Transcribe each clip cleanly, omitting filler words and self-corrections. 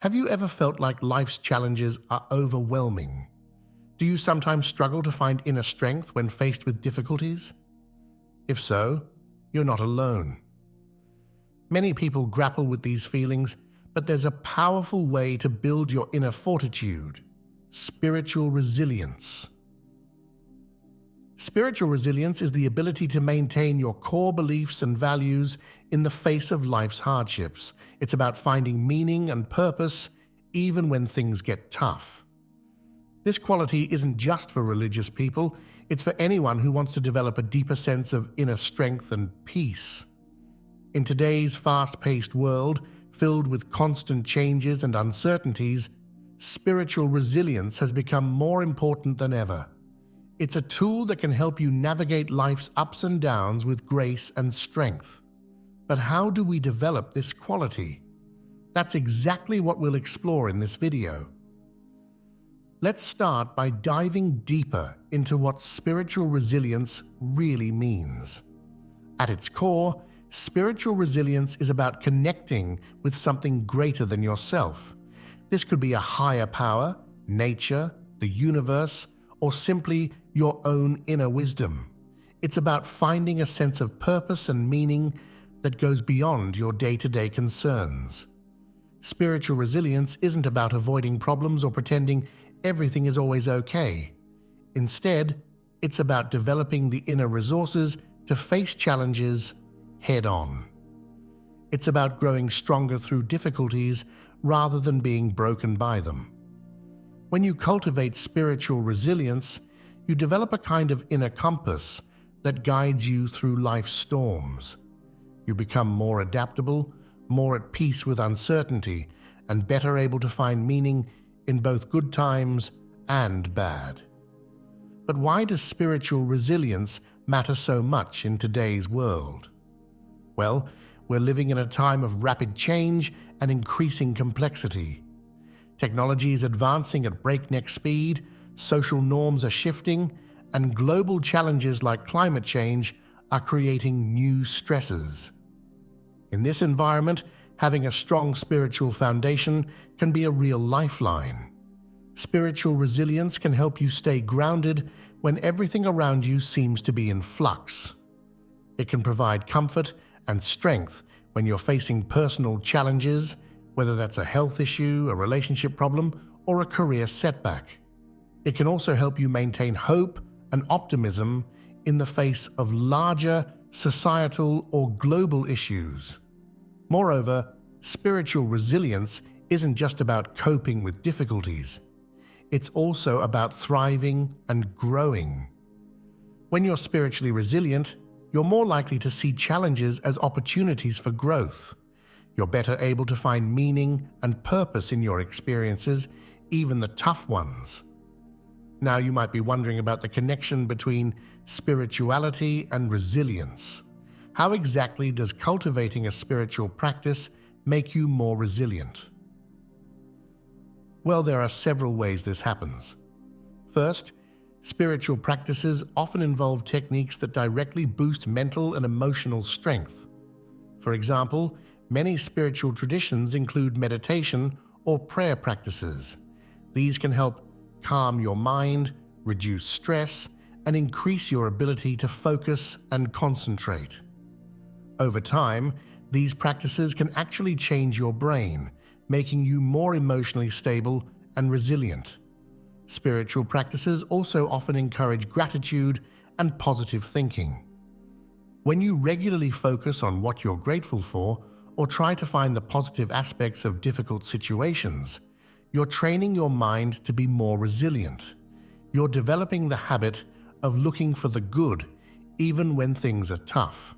Have you ever felt like life's challenges are overwhelming? Do you sometimes struggle to find inner strength when faced with difficulties? If so, you're not alone. Many people grapple with these feelings, but there's a powerful way to build your inner fortitude: spiritual resilience. Spiritual resilience is the ability to maintain your core beliefs and values in the face of life's hardships. It's about finding meaning and purpose even when things get tough. This quality isn't just for religious people, it's for anyone who wants to develop a deeper sense of inner strength and peace. In today's fast-paced world, filled with constant changes and uncertainties, spiritual resilience has become more important than ever. It's a tool that can help you navigate life's ups and downs with grace and strength. But how do we develop this quality? That's exactly what we'll explore in this video. Let's start by diving deeper into what spiritual resilience really means. At its core, spiritual resilience is about connecting with something greater than yourself. This could be a higher power, nature, the universe, or simply your own inner wisdom. It's about finding a sense of purpose and meaning that goes beyond your day-to-day concerns. Spiritual resilience isn't about avoiding problems or pretending everything is always okay. Instead, it's about developing the inner resources to face challenges head-on. It's about growing stronger through difficulties rather than being broken by them. When you cultivate spiritual resilience, you develop a kind of inner compass that guides you through life's storms. You become more adaptable, more at peace with uncertainty, and better able to find meaning in both good times and bad. But why does spiritual resilience matter so much in today's world? Well, we're living in a time of rapid change and increasing complexity. Technology is advancing at breakneck speed, social norms are shifting, and global challenges like climate change are creating new stresses. In this environment, having a strong spiritual foundation can be a real lifeline. Spiritual resilience can help you stay grounded when everything around you seems to be in flux. It can provide comfort and strength when you're facing personal challenges, whether that's a health issue, a relationship problem, or a career setback. It can also help you maintain hope and optimism in the face of larger societal or global issues. Moreover, spiritual resilience isn't just about coping with difficulties. It's also about thriving and growing. When you're spiritually resilient, you're more likely to see challenges as opportunities for growth. You're better able to find meaning and purpose in your experiences, even the tough ones. Now you might be wondering about the connection between spirituality and resilience. How exactly does cultivating a spiritual practice make you more resilient? Well, there are several ways this happens. First, spiritual practices often involve techniques that directly boost mental and emotional strength. For example, many spiritual traditions include meditation or prayer practices. These can help calm your mind, reduce stress, and increase your ability to focus and concentrate. Over time, these practices can actually change your brain, making you more emotionally stable and resilient. Spiritual practices also often encourage gratitude and positive thinking. When you regularly focus on what you're grateful for or try to find the positive aspects of difficult situations, you're training your mind to be more resilient. You're developing the habit of looking for the good, even when things are tough.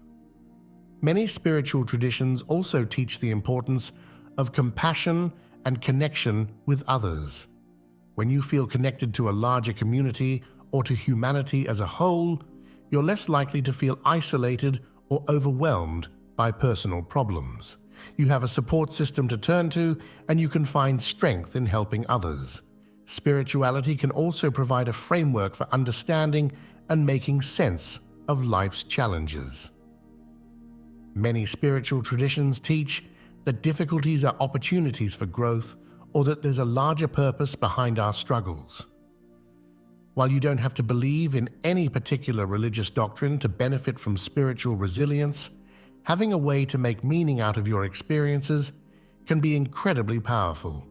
Many spiritual traditions also teach the importance of compassion and connection with others. When you feel connected to a larger community or to humanity as a whole, you're less likely to feel isolated or overwhelmed by personal problems. You have a support system to turn to, and you can find strength in helping others. Spirituality can also provide a framework for understanding and making sense of life's challenges. Many spiritual traditions teach that difficulties are opportunities for growth or that there's a larger purpose behind our struggles. While you don't have to believe in any particular religious doctrine to benefit from spiritual resilience, having a way to make meaning out of your experiences can be incredibly powerful.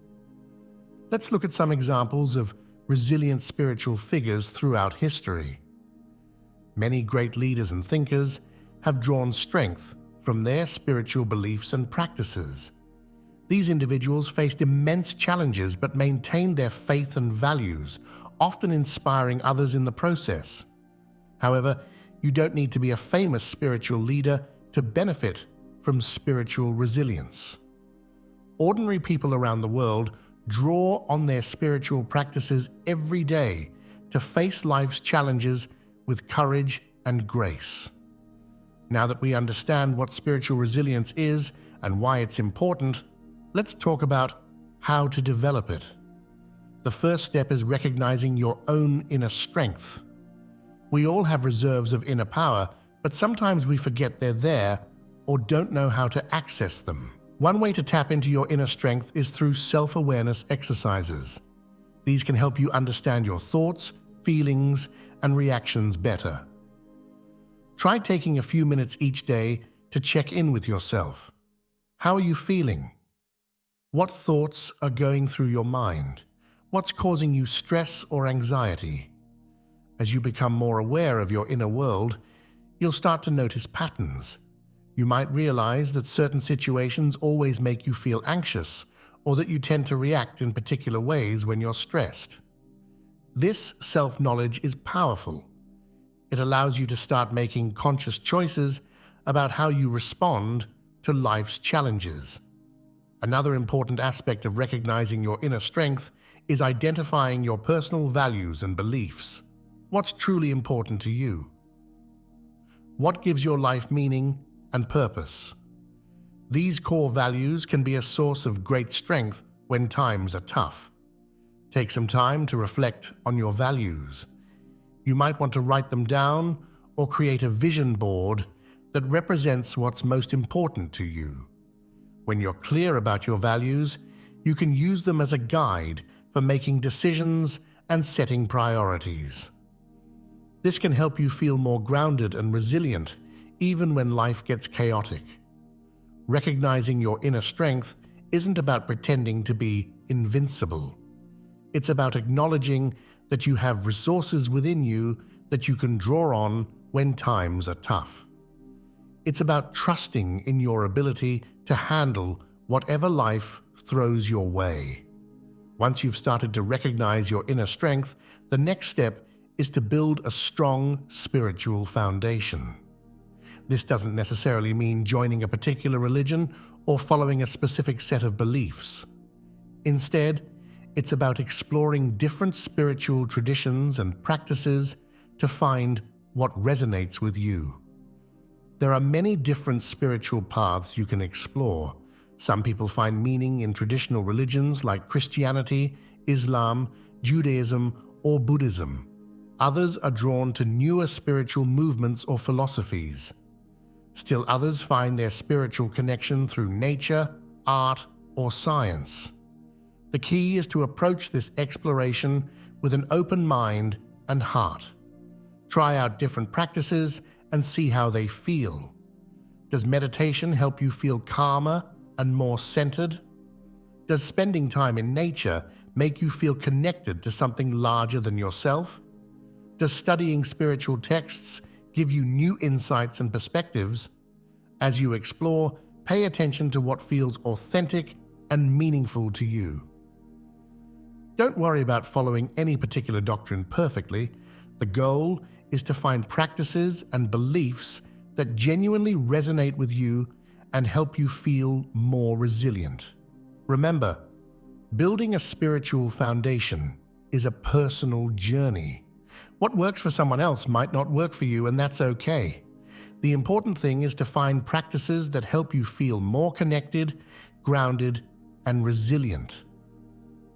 Let's look at some examples of resilient spiritual figures throughout history. Many great leaders and thinkers have drawn strength from their spiritual beliefs and practices. These individuals faced immense challenges but maintained their faith and values, often inspiring others in the process. However, you don't need to be a famous spiritual leader to benefit from spiritual resilience. Ordinary people around the world draw on their spiritual practices every day to face life's challenges with courage and grace. Now that we understand what spiritual resilience is and why it's important, let's talk about how to develop it. The first step is recognizing your own inner strength. We all have reserves of inner power, but sometimes we forget they're there or don't know how to access them. One way to tap into your inner strength is through self-awareness exercises. These can help you understand your thoughts, feelings, and reactions better. Try taking a few minutes each day to check in with yourself. How are you feeling? What thoughts are going through your mind? What's causing you stress or anxiety? As you become more aware of your inner world, you'll start to notice patterns. You might realize that certain situations always make you feel anxious, or that you tend to react in particular ways when you're stressed. This self-knowledge is powerful. It allows you to start making conscious choices about how you respond to life's challenges. Another important aspect of recognizing your inner strength is identifying your personal values and beliefs. What's truly important to you? What gives your life meaning and purpose? These core values can be a source of great strength when times are tough. Take some time to reflect on your values. You might want to write them down or create a vision board that represents what's most important to you. When you're clear about your values, you can use them as a guide for making decisions and setting priorities. This can help you feel more grounded and resilient, even when life gets chaotic. Recognizing your inner strength isn't about pretending to be invincible. It's about acknowledging that you have resources within you that you can draw on when times are tough. It's about trusting in your ability to handle whatever life throws your way. Once you've started to recognize your inner strength, the next step is to build a strong spiritual foundation. This doesn't necessarily mean joining a particular religion or following a specific set of beliefs. Instead, it's about exploring different spiritual traditions and practices to find what resonates with you. There are many different spiritual paths you can explore. Some people find meaning in traditional religions like Christianity, Islam, Judaism, or Buddhism. Others are drawn to newer spiritual movements or philosophies. Still others find their spiritual connection through nature, art, or science. The key is to approach this exploration with an open mind and heart. Try out different practices and see how they feel. Does meditation help you feel calmer and more centered? Does spending time in nature make you feel connected to something larger than yourself? Does studying spiritual texts give you new insights and perspectives? As you explore, pay attention to what feels authentic and meaningful to you. Don't worry about following any particular doctrine perfectly. The goal is to find practices and beliefs that genuinely resonate with you and help you feel more resilient. Remember, building a spiritual foundation is a personal journey. What works for someone else might not work for you, and that's okay. The important thing is to find practices that help you feel more connected, grounded, and resilient.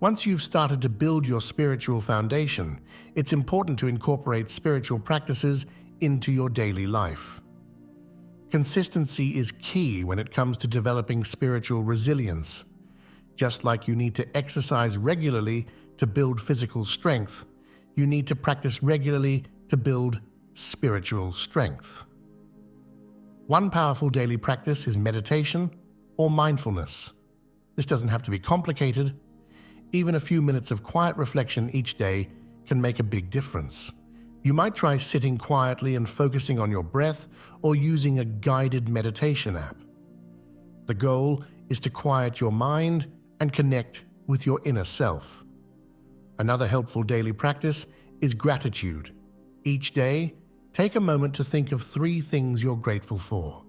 Once you've started to build your spiritual foundation, it's important to incorporate spiritual practices into your daily life. Consistency is key when it comes to developing spiritual resilience. Just like you need to exercise regularly to build physical strength, you need to practice regularly to build spiritual strength. One powerful daily practice is meditation or mindfulness. This doesn't have to be complicated. Even a few minutes of quiet reflection each day can make a big difference. You might try sitting quietly and focusing on your breath or using a guided meditation app. The goal is to quiet your mind and connect with your inner self. Another helpful daily practice is gratitude. Each day, take a moment to think of 3 things you're grateful for.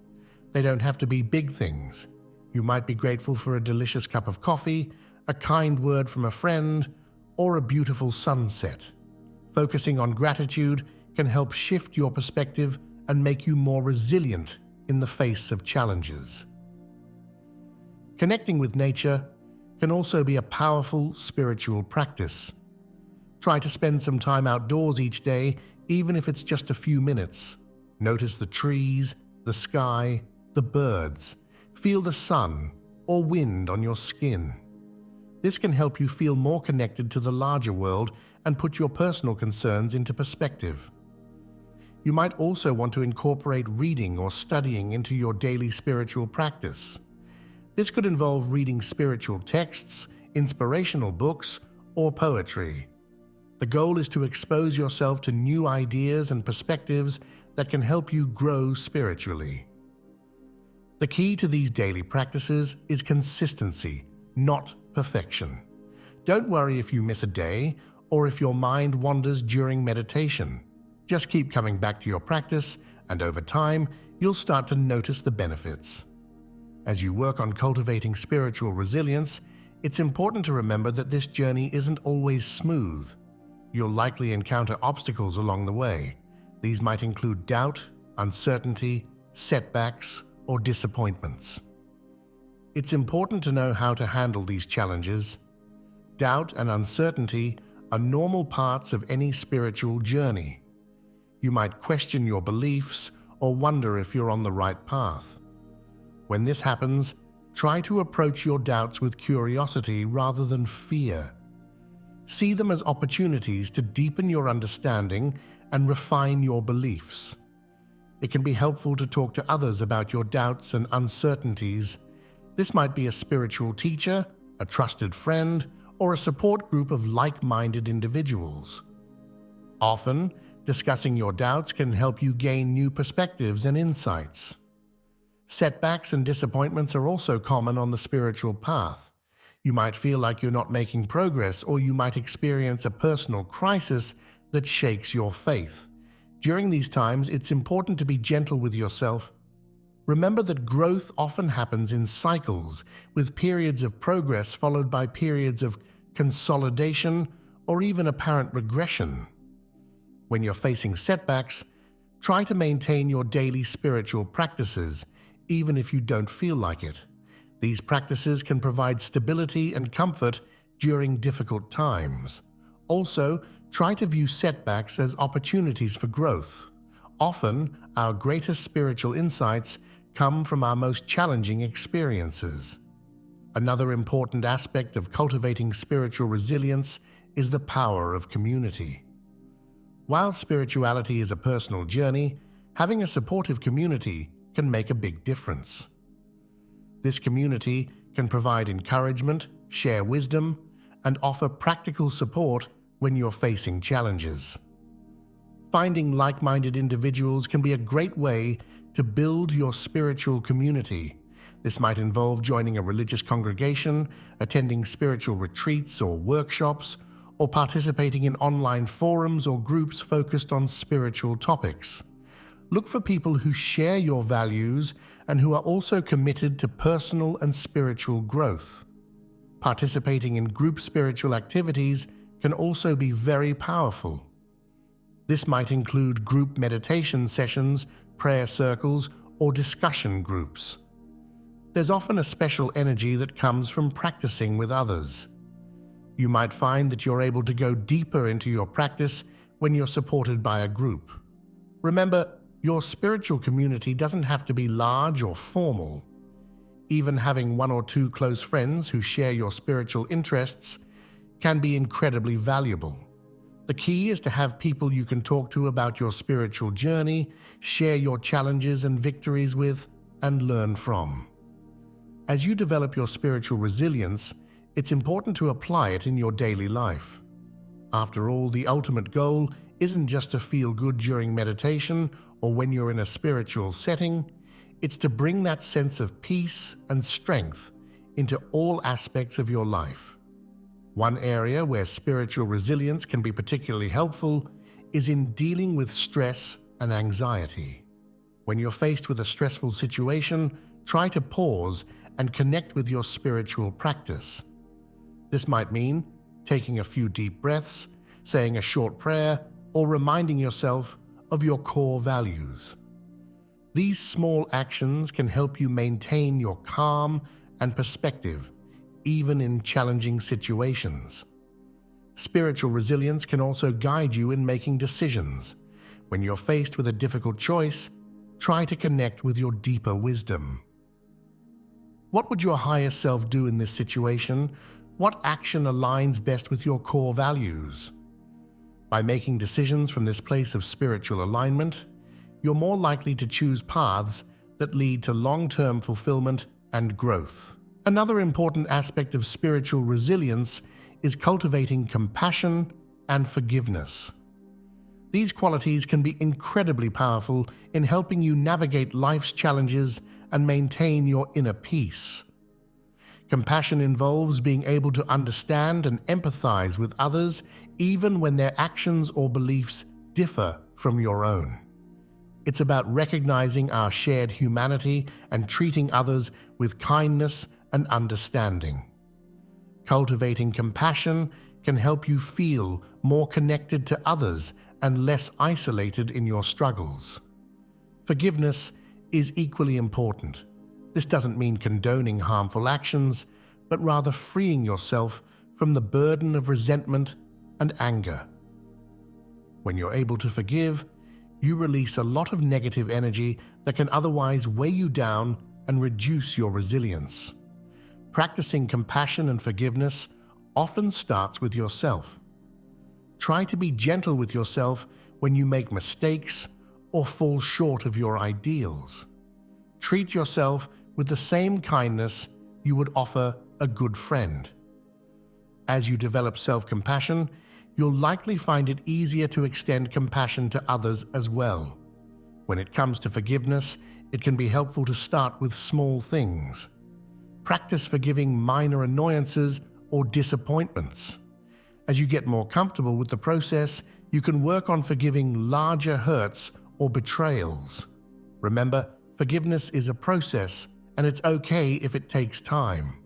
They don't have to be big things. You might be grateful for a delicious cup of coffee, a kind word from a friend, or a beautiful sunset. Focusing on gratitude can help shift your perspective and make you more resilient in the face of challenges. Connecting with nature can also be a powerful spiritual practice. Try to spend some time outdoors each day, even if it's just a few minutes. Notice the trees, the sky, the birds. Feel the sun or wind on your skin. This can help you feel more connected to the larger world and put your personal concerns into perspective. You might also want to incorporate reading or studying into your daily spiritual practice. This could involve reading spiritual texts, inspirational books, or poetry. The goal is to expose yourself to new ideas and perspectives that can help you grow spiritually. The key to these daily practices is consistency, not perfection. Don't worry if you miss a day or if your mind wanders during meditation. Just keep coming back to your practice, and over time, you'll start to notice the benefits. As you work on cultivating spiritual resilience, it's important to remember that this journey isn't always smooth. You'll likely encounter obstacles along the way. These might include doubt, uncertainty, setbacks, or disappointments. It's important to know how to handle these challenges. Doubt and uncertainty are normal parts of any spiritual journey. You might question your beliefs or wonder if you're on the right path. When this happens, try to approach your doubts with curiosity rather than fear. See them as opportunities to deepen your understanding and refine your beliefs. It can be helpful to talk to others about your doubts and uncertainties. This might be a spiritual teacher, a trusted friend, or a support group of like-minded individuals. Often, discussing your doubts can help you gain new perspectives and insights. Setbacks and disappointments are also common on the spiritual path. You might feel like you're not making progress, or you might experience a personal crisis that shakes your faith. During these times, it's important to be gentle with yourself. Remember that growth often happens in cycles, with periods of progress followed by periods of consolidation or even apparent regression. When you're facing setbacks, try to maintain your daily spiritual practices, even if you don't feel like it. These practices can provide stability and comfort during difficult times. Also, try to view setbacks as opportunities for growth. Often, our greatest spiritual insights come from our most challenging experiences. Another important aspect of cultivating spiritual resilience is the power of community. While spirituality is a personal journey, having a supportive community can make a big difference. This community can provide encouragement, share wisdom, and offer practical support when you're facing challenges. Finding like-minded individuals can be a great way to build your spiritual community. This might involve joining a religious congregation, attending spiritual retreats or workshops, or participating in online forums or groups focused on spiritual topics. Look for people who share your values and who are also committed to personal and spiritual growth. Participating in group spiritual activities can also be very powerful. This might include group meditation sessions, prayer circles, or discussion groups. There's often a special energy that comes from practicing with others. You might find that you're able to go deeper into your practice when you're supported by a group. Remember, your spiritual community doesn't have to be large or formal. Even having one or two close friends who share your spiritual interests can be incredibly valuable. The key is to have people you can talk to about your spiritual journey, share your challenges and victories with, and learn from. As you develop your spiritual resilience, it's important to apply it in your daily life. After all, the ultimate goal isn't just to feel good during meditation or when you're in a spiritual setting, it's to bring that sense of peace and strength into all aspects of your life. One area where spiritual resilience can be particularly helpful is in dealing with stress and anxiety. When you're faced with a stressful situation, try to pause and connect with your spiritual practice. This might mean taking a few deep breaths, saying a short prayer, or reminding yourself of your core values. These small actions can help you maintain your calm and perspective, even in challenging situations. Spiritual resilience can also guide you in making decisions. When you're faced with a difficult choice, try to connect with your deeper wisdom. What would your higher self do in this situation? What action aligns best with your core values? By making decisions from this place of spiritual alignment, you're more likely to choose paths that lead to long-term fulfillment and growth. Another important aspect of spiritual resilience is cultivating compassion and forgiveness. These qualities can be incredibly powerful in helping you navigate life's challenges and maintain your inner peace. Compassion involves being able to understand and empathize with others even when their actions or beliefs differ from your own. It's about recognizing our shared humanity and treating others with kindness and understanding. Cultivating compassion can help you feel more connected to others and less isolated in your struggles. Forgiveness is equally important. This doesn't mean condoning harmful actions, but rather freeing yourself from the burden of resentment and anger. When you're able to forgive, you release a lot of negative energy that can otherwise weigh you down and reduce your resilience. Practicing compassion and forgiveness often starts with yourself. Try to be gentle with yourself when you make mistakes or fall short of your ideals. Treat yourself with the same kindness you would offer a good friend. As you develop self-compassion, you'll likely find it easier to extend compassion to others as well. When it comes to forgiveness, it can be helpful to start with small things. Practice forgiving minor annoyances or disappointments. As you get more comfortable with the process, you can work on forgiving larger hurts or betrayals. Remember, forgiveness is a process, and it's okay if it takes time.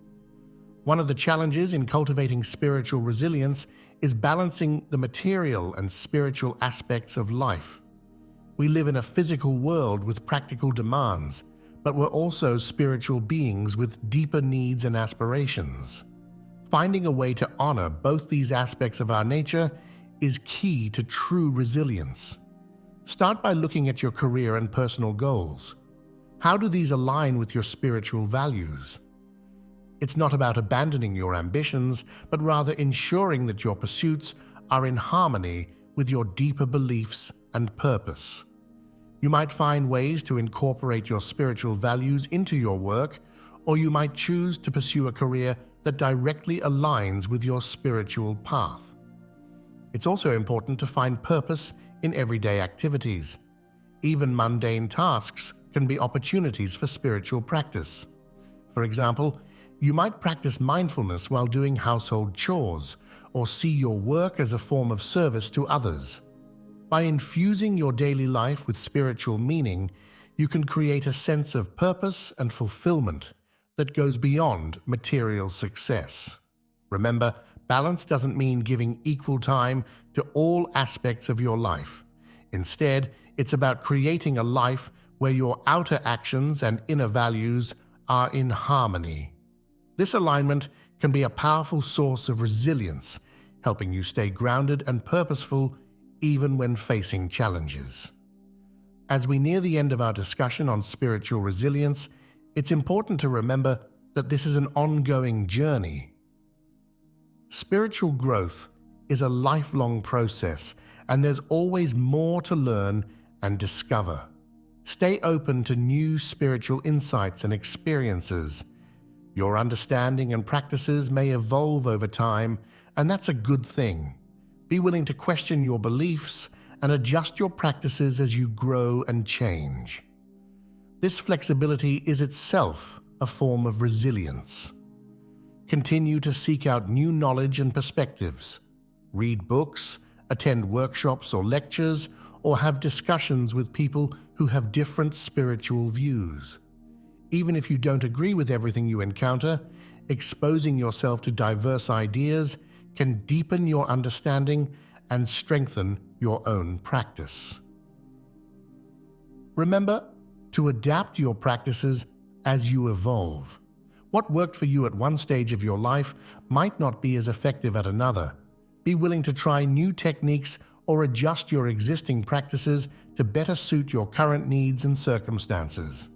One of the challenges in cultivating spiritual resilience is balancing the material and spiritual aspects of life. We live in a physical world with practical demands, but we're also spiritual beings with deeper needs and aspirations. Finding a way to honor both these aspects of our nature is key to true resilience. Start by looking at your career and personal goals. How do these align with your spiritual values? It's not about abandoning your ambitions, but rather ensuring that your pursuits are in harmony with your deeper beliefs and purpose. You might find ways to incorporate your spiritual values into your work, or you might choose to pursue a career that directly aligns with your spiritual path. It's also important to find purpose in everyday activities. Even mundane tasks can be opportunities for spiritual practice. For example, you might practice mindfulness while doing household chores, or see your work as a form of service to others. By infusing your daily life with spiritual meaning, you can create a sense of purpose and fulfillment that goes beyond material success. Remember, balance doesn't mean giving equal time to all aspects of your life. Instead, it's about creating a life where your outer actions and inner values are in harmony. This alignment can be a powerful source of resilience, helping you stay grounded and purposeful even when facing challenges. As we near the end of our discussion on spiritual resilience, It's important to remember that this is an ongoing journey. Spiritual growth is a lifelong process, and there's always more to learn and discover. Stay open to new spiritual insights and experiences. Your understanding and practices may evolve over time, and that's a good thing. Be willing to question your beliefs and adjust your practices as you grow and change. This flexibility is itself a form of resilience. Continue to seek out new knowledge and perspectives. Read books, attend workshops or lectures, or have discussions with people who have different spiritual views. Even if you don't agree with everything you encounter, exposing yourself to diverse ideas can deepen your understanding and strengthen your own practice. Remember to adapt your practices as you evolve. What worked for you at one stage of your life might not be as effective at another. Be willing to try new techniques or adjust your existing practices to better suit your current needs and circumstances.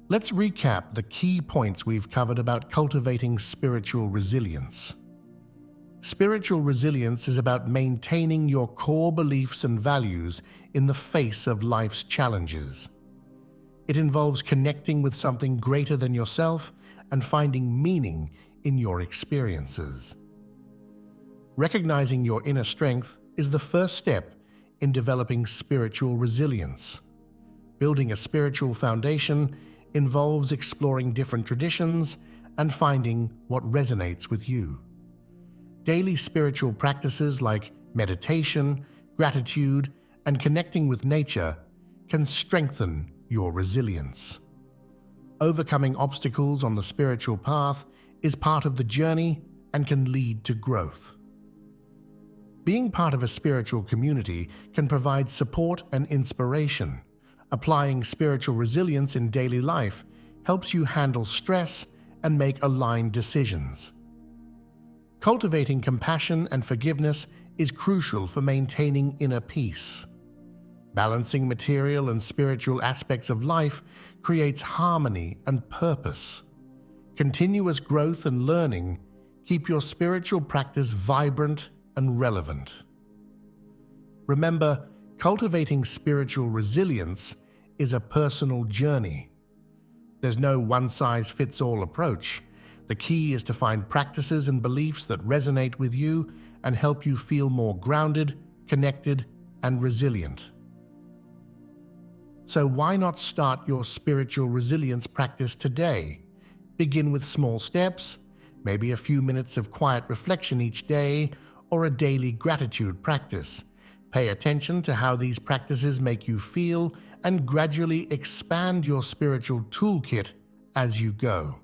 Let's recap the key points we've covered about cultivating spiritual resilience. Spiritual resilience is about maintaining your core beliefs and values in the face of life's challenges. It involves connecting with something greater than yourself and finding meaning in your experiences. Recognizing your inner strength is the first step in developing spiritual resilience. Building a spiritual foundation involves exploring different traditions and finding what resonates with you. Daily spiritual practices like meditation, gratitude, and connecting with nature can strengthen your resilience. Overcoming obstacles on the spiritual path is part of the journey and can lead to growth. Being part of a spiritual community can provide support and inspiration. Applying spiritual resilience in daily life helps you handle stress and make aligned decisions. Cultivating compassion and forgiveness is crucial for maintaining inner peace. Balancing material and spiritual aspects of life creates harmony and purpose. Continuous growth and learning keep your spiritual practice vibrant and relevant. Remember, cultivating spiritual resilience is a personal journey. There's no one-size-fits-all approach. The key is to find practices and beliefs that resonate with you and help you feel more grounded, connected, and resilient. So why not start your spiritual resilience practice today? Begin with small steps, maybe a few minutes of quiet reflection each day, or a daily gratitude practice. Pay attention to how these practices make you feel and gradually expand your spiritual toolkit as you go.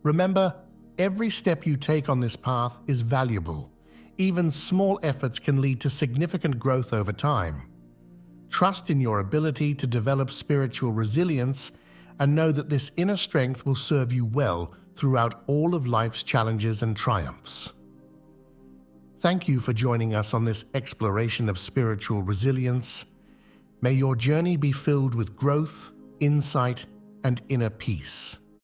Remember, every step you take on this path is valuable. Even small efforts can lead to significant growth over time. Trust in your ability to develop spiritual resilience and know that this inner strength will serve you well throughout all of life's challenges and triumphs. Thank you for joining us on this exploration of spiritual resilience. May your journey be filled with growth, insight, and inner peace.